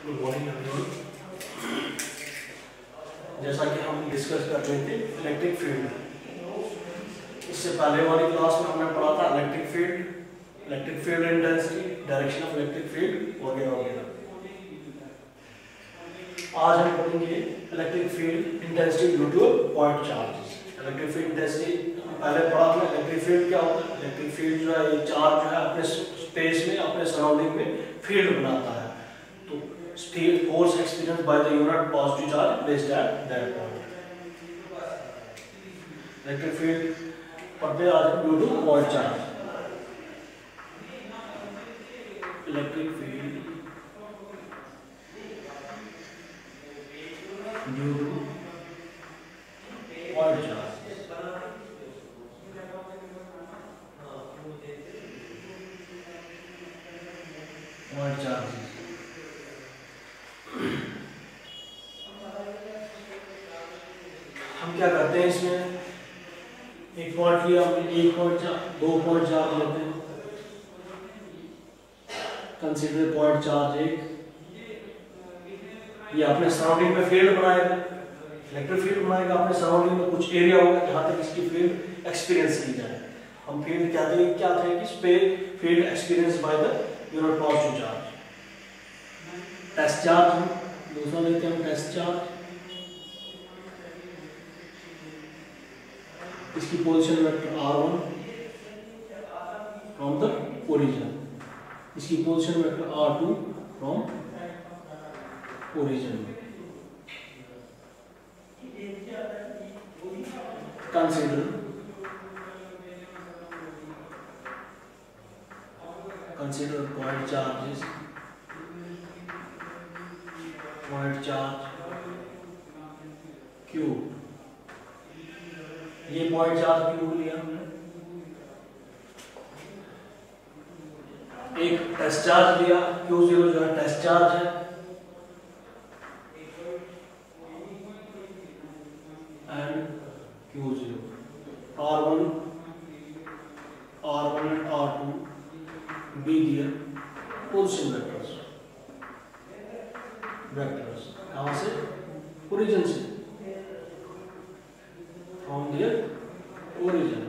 Good morning everyone. जैसा कि हम डिस्कस कर रहे थे इलेक्ट्रिक फील्ड, इससे पहले वाली क्लास में हमने पढ़ा था electric field intensity, direction of electric field वगैरह वगैरह। आज हम पढ़ेंगे electric field intensity due to point charges. Electric field intensity पहले पढ़ा था। इलेक्ट्रिक फील्ड क्या होता है? इलेक्ट्रिक फील्ड जो है ये चार्ज जो है अपने स्पेस में, अपने सराउंडिंग में फील्ड बनाता है। तो force experienced by the unit positive charge placed at that point. Electric field पढ़ते आज due to point charge. Electric field due to point charge. Point charge. हम क्या करते हैं इसमें, एक पॉइंट लिया हमने, एक पॉइंट दो पॉइंट चार्ज लेते हैं। कंसीडर पॉइंट चार्ज एक, ये अपने सराउंडिंग में फील्ड बनाएगा, इलेक्ट्रिक फील्ड बनाएगा। अपने सराउंडिंग में कुछ एरिया होगा जहां तक इसकी फील्ड एक्सपीरियंस की जाए। हम फील्ड क्या थे कि field experience by the unit positive charge. Test charge हम दूसरा लेते हैं, टेस्ट चार्ज। इसकी position vector r1 from the origin, इसकी position vector r2 from origin. Consider point charges, point charge Q। ये पॉइंट चार्ज Q लिया हमने। एक टेस्ट चार्ज लिया Q0 जो है टेस्ट चार्ज है, and Q0 R1 and R2 be their position vectors कहां से? ओरिजिन से, from their origin।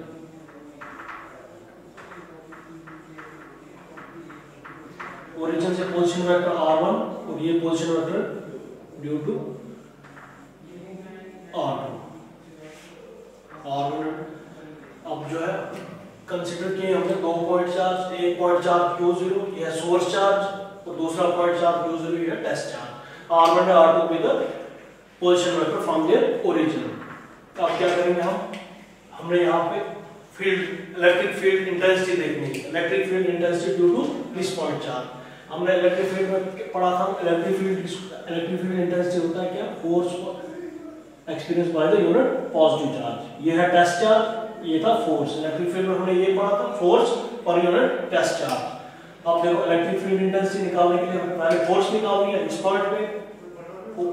ओरिजिन से पोजीशन वेक्टर r1 और ये position vector due to r2। अब जो है कंसीडर किए हमने दो पॉइंट चार्ज, एक पॉइंट चार्ज Q0 यह सोर्स चार्ज और दूसरा पॉइंट चार्ज Q0 यह टेस्ट चार्ज। r1 और r2 be the position vector from their origin। तो अब क्या करेंगे हमने यहाँ पे फील्ड इलेक्ट्रिक फील्ड इंटेंसिटी देखनी है। Electric field intensity due to this point charge. हमने इलेक्ट्रिक फील्ड में पढ़ा था, इलेक्ट्रिक फील्ड इंटेंसिटी होता है क्या? Force experience by the unit positive charge. ये है टेस्ट चार्ज, ये था फोर्स। इलेक्ट्रिक फील्ड में हमने ये पढ़ा था force per unit test charge. अब देखो इलेक्ट्रिक फील्ड इंटेंसिटी निकालने के लिए हमें पहले फोर्स निकालनी है। इस पॉइंट पे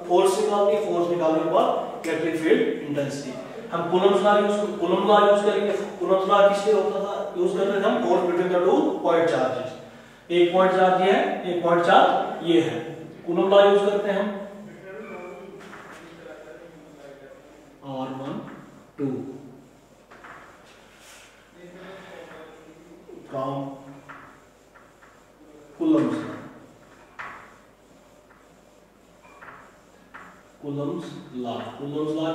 फोर्स निकालनी है, फोर्स निकालने के बाद इलेक्ट्रिक फील्ड इंटेंसिटी। हम कूलम्स लॉ यूज करेंगे। कूलम्स लॉ किस लिए होता था? यूज करते थे हम force between the two point charges. एक पॉइंट चार्ज ये है, एक पॉइंट चार्ज ये है। कूलम लॉ यूज करते हैं हम R1 2 फ्रॉम कूलम्स लॉ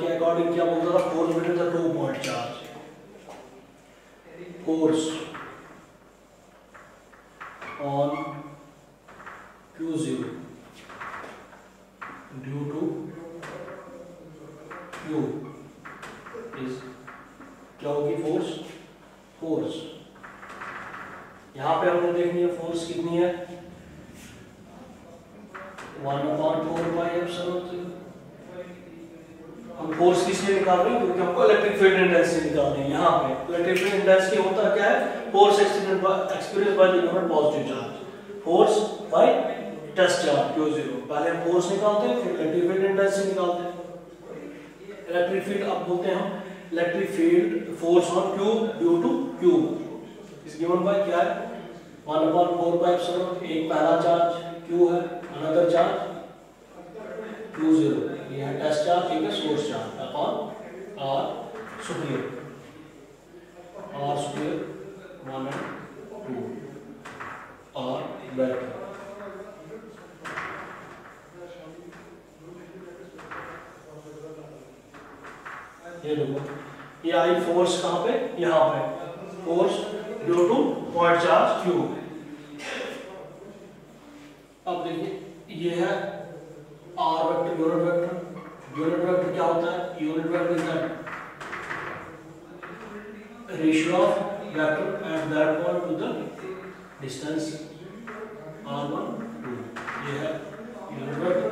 के अकॉर्डिंग क्या बोलता था? Force between the two point charge, force on Q0 due to Q is क्या होगी? फोर्स। यहां पे हमने देखनी है फोर्स कितनी है, 1/4πε0। हम फोर्स किस लिए निकाल रहे हैं? क्योंकि हमको इलेक्ट्रिक फील्ड इंटेंसिटी निकालनी है। यहाँ पे इलेक्ट्रिक फील्ड इंटेंसिटी होता क्या है? Force experience by the unit positive charge, force by test charge Q0। पहले हम फोर्स निकालते हैं, फिर इलेक्ट्रिक फील्ड इंटेंसिटी निकालते हैं। इलेक्ट्रिक फील्ड अब बोलते हैं हम electric field force on Q due to Q is given by क्या है? 1/4 एक पहला चार्ज Q है, another charge superior, R superior 1 and 2 R vector. ये देखो ये आई फोर्स कहाँ पे, यहाँ पे force due to point charge Q. अब देखिए ये है R vector unit vector. Unit vector क्या होता है? Unit vector is that ratio of vector at that point two the distance r1 2। ये है यूनिट वेक्टर।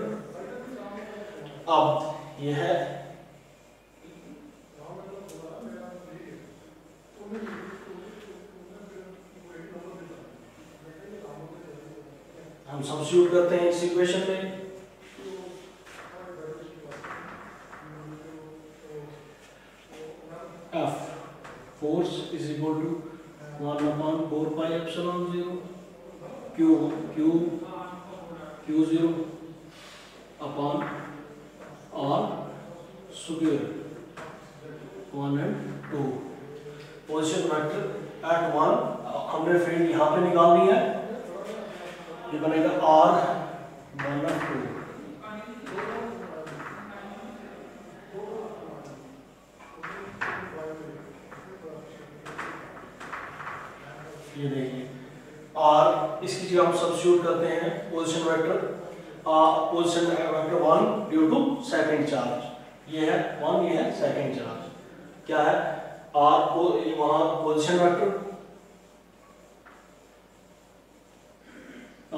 अब ये है हम सब्स्टिट्यूट करते हैं इस इक्वेशन में। F force is equal to 1/4 pi epsilon 0 Q0 upon R superior 1 and 2। Position vector eight 1 हमने फील्ड यहाँ पे निकालनी है। ये बनेगा R1 और 2। ये देखिए R, इसकी जगह हम सब्स्टिट्यूट करते हैं position vector. Position vector 1 due to second charge, ये है 1, ये है सेकंड चार्ज। क्या है R को वहां पोजीशन वेक्टर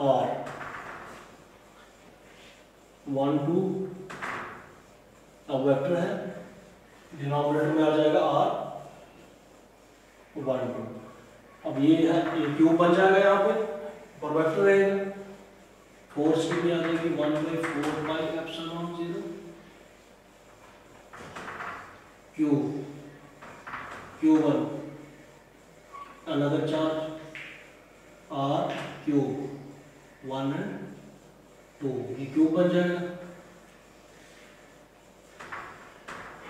R 1 2, अब वेक्टर है डिनोमिनेटर में आ जाएगा R 1 2। अब ये है ये क्यूब बन जाएगा यहाँ पे और वेक्टर रहेगा। फोर्स कितनी आ जाएगी 1/4 pi epsilon 0 Q1 another charge R cube 1 and 2, ये क्यूब बन जाएगा।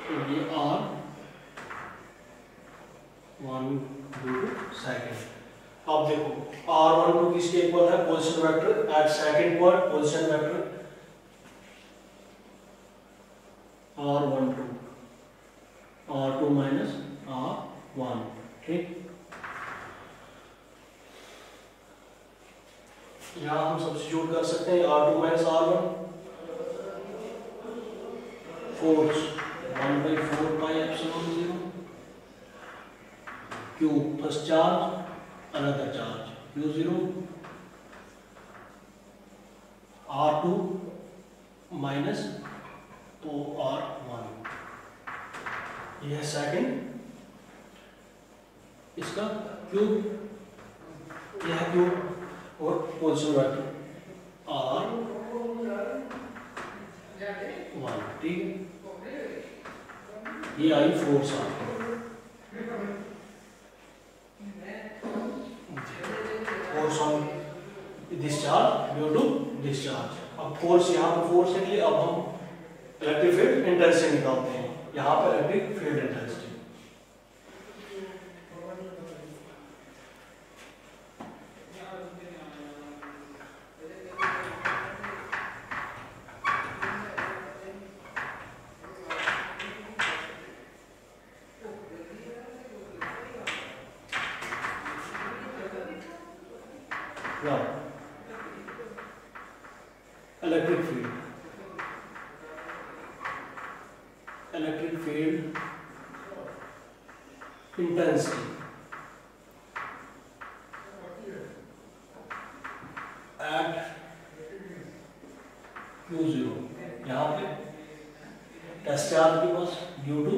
तो ये R 1 2 सेकेंड। अब देखो R1 2 किसके इक्वल है? Position vector eight second point, position vector R1 2 R2 minus R1। ठीक, यहाँ हम सब्स्टिट्यूट कर सकते हैं R2 minus R1। Force 1/4 pi epsilon 0 Q first charge another charge Q0 R2 minus तो R1। यह सेकंड, इसका क्यूब, यह क्यूब और पोजीशन वेक्टर R1। ठीक है, ये आई फोर्स आपको। Force on discharge due to discharge. अब फोर्स यहाँ पर फोर्स है, अब हम इलेक्ट्रिक फील्ड इंटेंसिटी निकालते हैं। यहाँ पर electric field intensity electric field intensity at Q0, यहाँ पे टेस्ट चार्ज के पास due to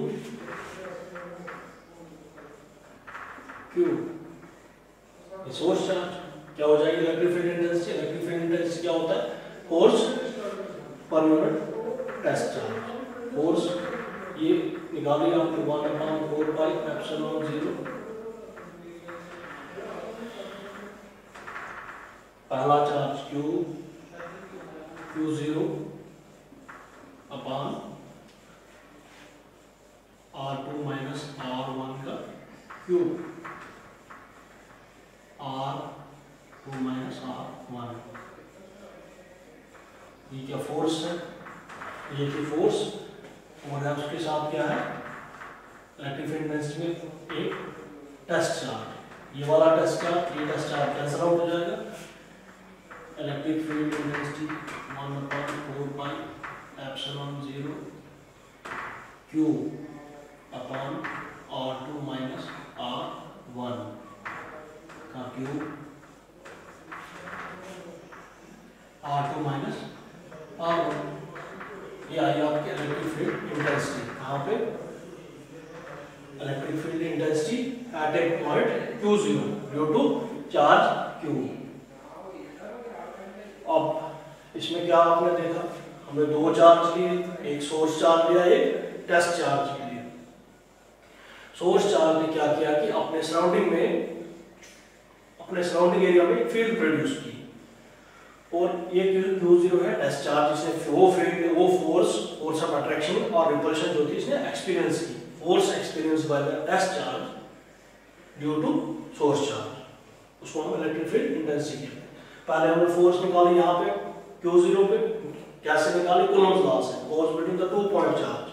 Q source charge क्या हो जाएगी? Electric field intensity. Electric field intensity क्या होता है? Force per unit test charge. Force ये निकालिए आपको 1/4 पाई एप्सिलॉन 0। पहला charge Q0 upon R2 minus Q R2 minus R1। ये क्या फोर्स है, ये की फोर्स और है उसके साथ क्या है इलेक्ट्रिक फील्ड इंटेंसिटी में एक टेस्ट चार्ज, ये वाला टेस्ट चार्ज, ये टेस्ट चार्ज कैंसिल आउट हो जाएगा। Electric field intensity 1/4 pi epsilon 0 Q upon R2 minus R1 का क्यूब R2 माइनस R1। ये आई आपकी इलेक्ट्रिक फील्ड इंटेंसिटी, कहाँ पे electric field intensity at a point Q0 due to charge Q। अब इसमें क्या आपने देखा, हमने दो चार्ज लिए, एक सोर्स चार्ज लिया, एक टेस्ट चार्ज लिया। सोर्स चार्ज ने क्या किया कि अपने सराउंडिंग एरिया में फील्ड प्रोड्यूस की, और ये Q0 है टेस्ट चार्ज, जिसने वो फोर्स ऑफ अट्रैक्शन और रिपल्शन जो थी इसने एक्सपीरियंस की। Force experience by the test charge due to source charge, उसको हम इलेक्ट्रिक फील्ड इंटेंसिटी कहते हैं। पहले हमने फोर्स निकाली यहाँ पे Q0 पे, कैसे निकाली, कूलम्ब्स लॉ से, force between the 2 point charge,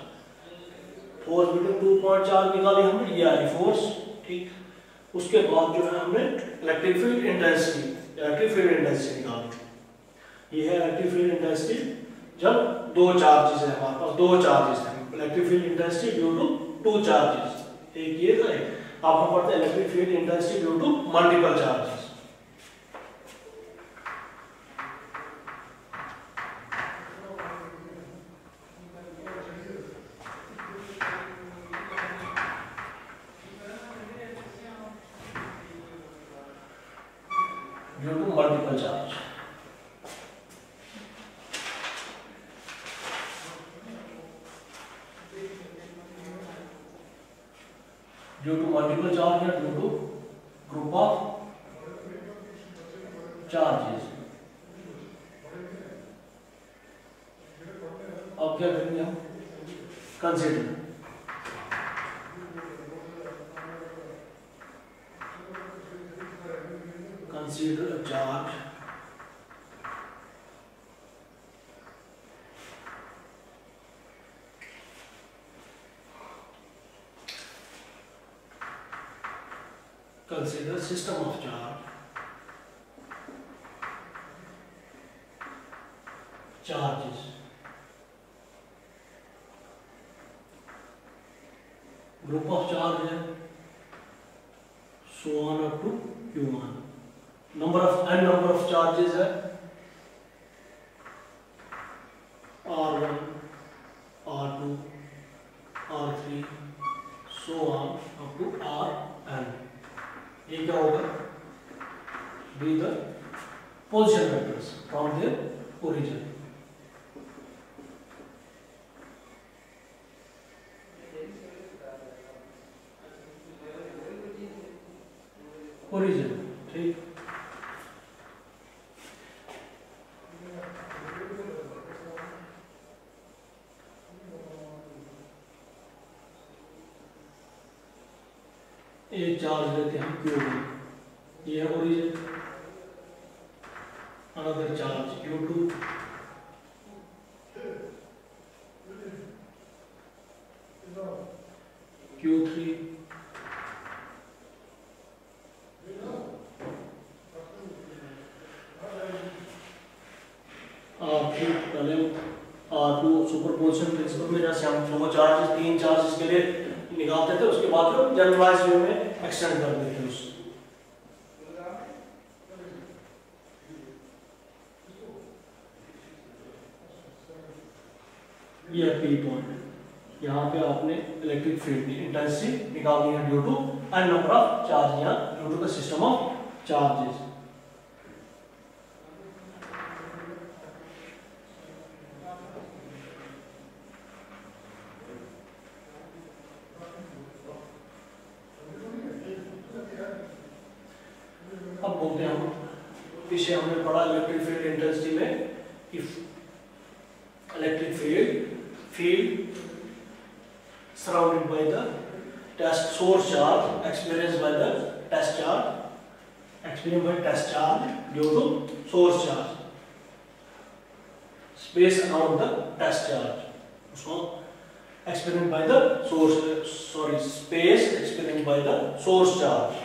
force between 2 point charge निकाली हमने, ये आई फोर्स, ठीक। उसके बाद जो है हमने इलेक्ट्रिक फील्ड इंटेंसिटी निकाली, ये है इलेक्ट्रिक फील्ड इंटेंसिटी जब दो चार्जेस है, हमारे पास दो चार्जेस हैं, electric field intensity due to 2 charges, एक ये था, अब हम पढ़ते हैं electric field intensity due to multiple charges. Due to multiple charge, due to multiple charge या due to group of charges. अब क्या करेंगे हम, consider a charge consider system of charges group of charge है so on up to q1, number of charges है r1 r2 r3 so on up to rn। ये क्या होगा, be the position vectors from their origin। origin, ठीक। एक charge लेते हैं हम Q1, ये है origin, another charge Q2, Q3, R2 superposition principle में जैसे हम दो चार्जेस तीन चार्जेस के लिए निकालते थे, उसके बाद हम जनरलाइज वे में एक्सटेंड कर देते हैं उससे। ये पी पॉइंट, यहाँ पे आपने इलेक्ट्रिक फील्ड की इंटेंसिटी निकालनी है due to n number of charge या due to the system of charges. अब बोलते हैं हम, पीछे हमने पढ़ा इलेक्ट्रिक फील्ड इंटेंसिटी में कि electric field surrounded by the test source charge experienced by the test charge, experienced by test charge due to source charge, space around the test charge, उसको experienced by the source, space experienced by the source charge,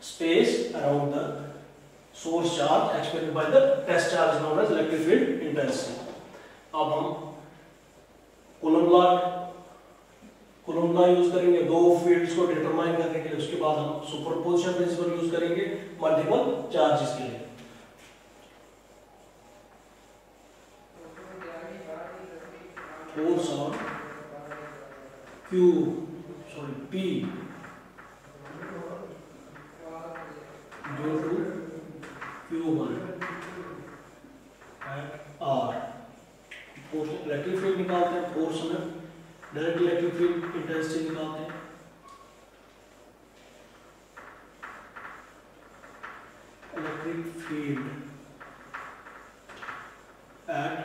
space around the source charge experienced by the test charge is known as electric field intensity. अब हम coulomb law use करेंगे दो fields को determine करने के लिए, उसके बाद हम सुपरपोजिशन प्रिंसिपल यूज करेंगे मल्टीपल चार्जेस के लिए। Force on P due to Q1 at R। Force electric field निकालते हैं, फोर्स में डायरेक्ट इलेक्ट्रिक फील्ड इंटेंसिटी निकालते हैं। इलेक्ट्रिक फील्ड एट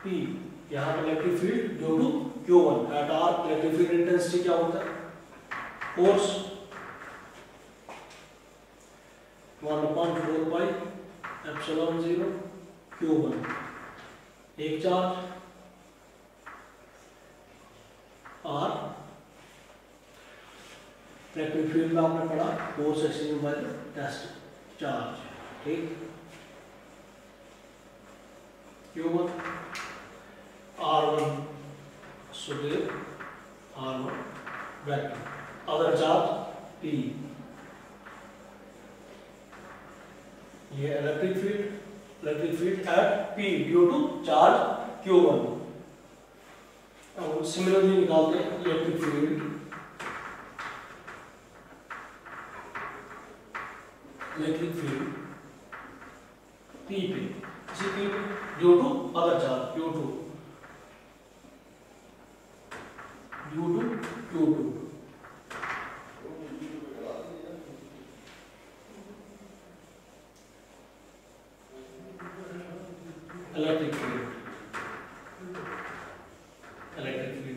P, यहाँ पर electric field due to Q1 at R, electric field intensity क्या होता है? फोर्स 1/4 पाई एप्सिलॉन 0 Q1, एक चार्ज R, इलेक्ट्रिक फील्ड में आपने पढ़ा force exchange by test charge, ठीक। Q1 R1 square R1 vector, other charge P, ये electric field at P due to charge Q1। अब सिमिलरली निकालते हैं इलेक्ट्रिक फील्ड P पे, इसी P पे due to other charge Q2 electric field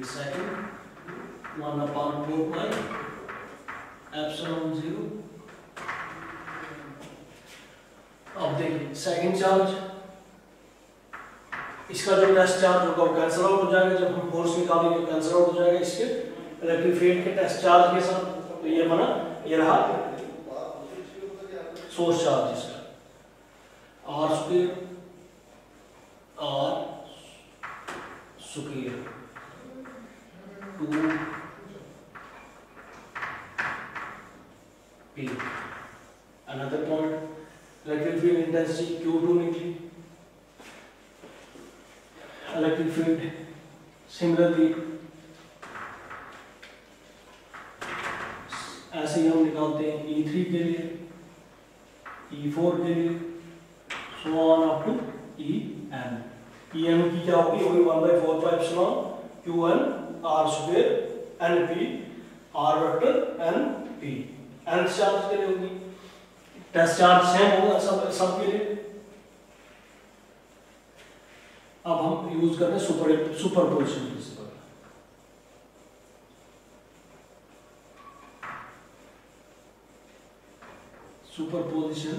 second 1/4 pi epsilon 0। अब देखिए second charge, इसका जो टेस्ट चार्ज होगा वो कैंसिल आउट हो जाएगा, जब हम फोर्स निकालेंगे कैंसिल आउट हो जाएगा इसके इलेक्ट्रिक फील्ड के टेस्ट चार्ज के साथ। तो ये बना, ये रहा सोर्स चार्ज इसका R square 2P। Another point, electric field intensity Q2 निकली, इलेक्ट्रिक फील्ड सिमिलरली ऐसे ही हम निकालते हैं E3 के लिए, E4 के लिए, so on up to EN। EN की क्या होगी? 1/4 pi epsilon Q1 R square NP R vector NP। nth charge के लिए होगी, टेस्ट चार्ज सेम होगा सब के लिए। अब हम यूज कर रहे हैं सुपरपोजिशन प्रिंसिपल। सुपरपोजिशन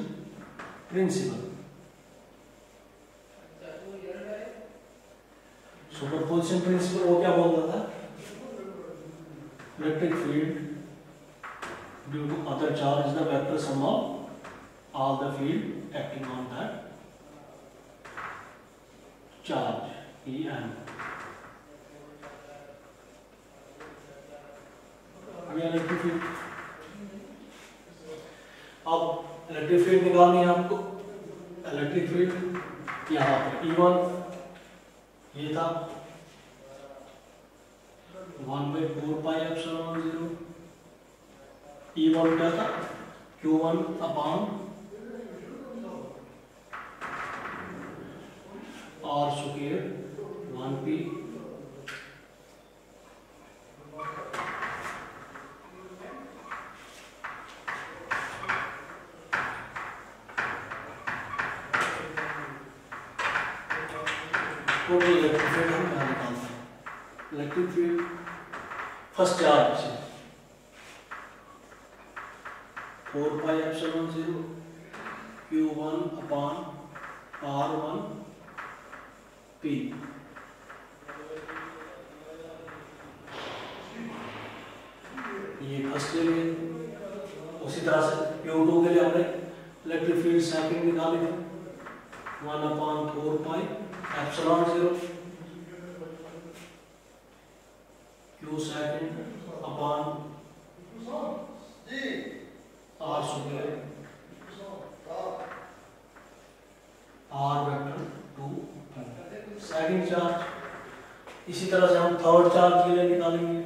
प्रिंसिपल वो क्या बोलता था? Electric field due to other charge is the vector sum of all the field acting on that charge En। Electric field, अब इलेक्ट्रिक फील्ड निकालनी है आपको। इलेक्ट्रिक फील्ड यहाँ पर E1 ये था 1/4 पाई एप्सिलॉन 0। E1 क्या था? Q1 upon R square 1P total electric field हम यहाँ निकालते हैं। इलेक्ट्रिक फील्ड फर्स्ट चार्ज से 4 पाई epsilon 0 Q1 upon R1 P। ये फर्स्ट ले लिए। उसी तरह से Q2 के लिए हमने इलेक्ट्रिक फील्ड सेकंड निकाली थी 1 अपॉन 4 पाई epsilon 0 Q second upon R square R vector 2 second charge. इसी तरह से हम थर्ड चार्ज के लिए निकालेंगे,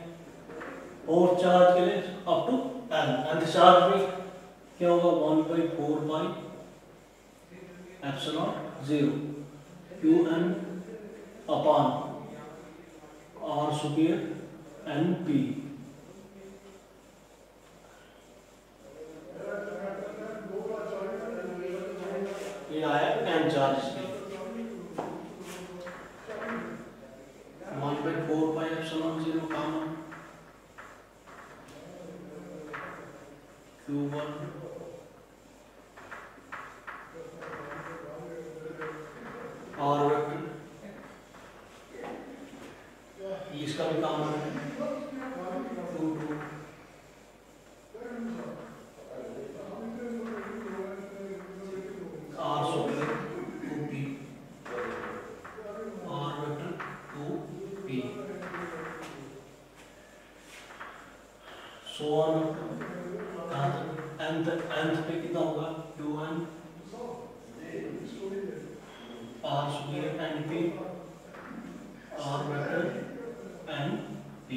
फोर्थ चार्ज के लिए अप टू nth चार्ज में क्या होगा 1/4 pi epsilon 0 Qn upon R square NP। ये आया n चार्ज के 1/4 pi epsilon 0 common Q1 R vector, इसका भी कॉमन है Q2 R square 2P R vector 2P so on कहाँ तक nth पे कितना होगा Q1 R square NP R vector NP।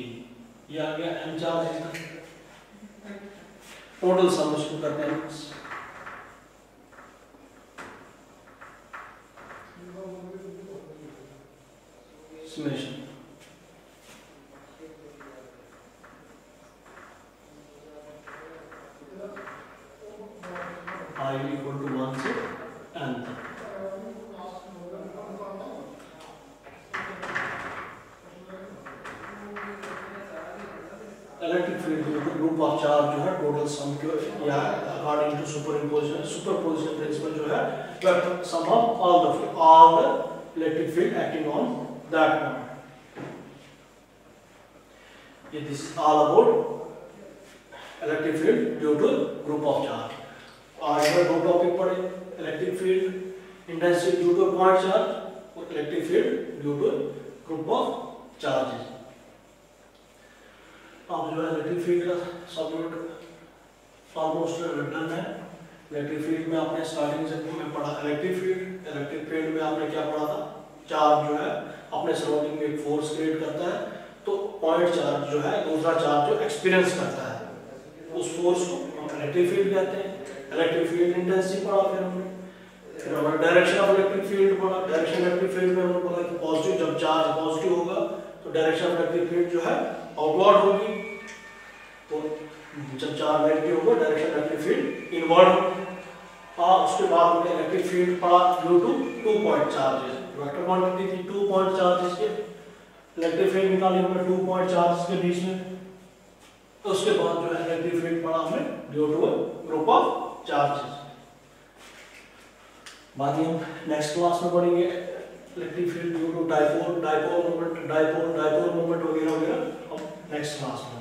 ये आ गया n चार्ज इसका टोटल सम इसको करते हैं समेशन। I इक्वल टू 1 से n तक। Electric field group of charge जो है टोटल सम के या अकॉर्डिंग टू सुपरपोजिशन प्रिंसिपल जो है vector sum of all the electric field acting on that point. ये this all about electric field due to group of charge. आज हम दो टॉपिक पढ़े, electric field intensity due to point charge और electric field due to group of charges. अब जो है electric field का सब यूनिट ऑलमोस्ट डन है। इलेक्ट्रिक फील्ड में आपने स्टार्टिंग से में पढ़ा इलेक्ट्रिक फील्ड में आपने क्या पढ़ा था, चार्ज जो है अपने सराउंडिंग में एक फोर्स क्रिएट करता है, तो पॉइंट चार्ज जो है दूसरा चार्ज जो एक्सपीरियंस करता है उस फोर्स को हम इलेक्ट्रिक फील्ड कहते हैं। इलेक्ट्रिक फील्ड इंटेंसिटी पढ़ा, फिर हमने डायरेक्शन ऑफ इलेक्ट्रिक फील्ड पढ़ा। डायरेक्शन इलेक्ट्रिक फील्ड में हमने बोला कि पॉजिटिव, जब चार्ज पॉजिटिव होगा तो डायरेक्शन ऑफ इलेक्ट्रिक फील्ड जो है आउटवर्ड होगी, तो जब चार्ज नेगेटिव होगा डायरेक्शन इलेक्ट्रिक फील्ड इनवर्ड। उसके बाद हमने इलेक्ट्रिक फील्ड पढ़ा due to 2 point charges. Vector quantity थी 2 पॉइंट चार्जेस के, इलेक्ट्रिक फील्ड निकाली हमने 2 पॉइंट चार्जेस के बीच में। तो उसके बाद जो है इलेक्ट्रिक फील्ड पढ़ा हमने due to group of charges. बाकी हम नेक्स्ट क्लास में पढ़ेंगे electric field due to dipole moment वगैरह वगैरह हम नेक्स्ट क्लास में।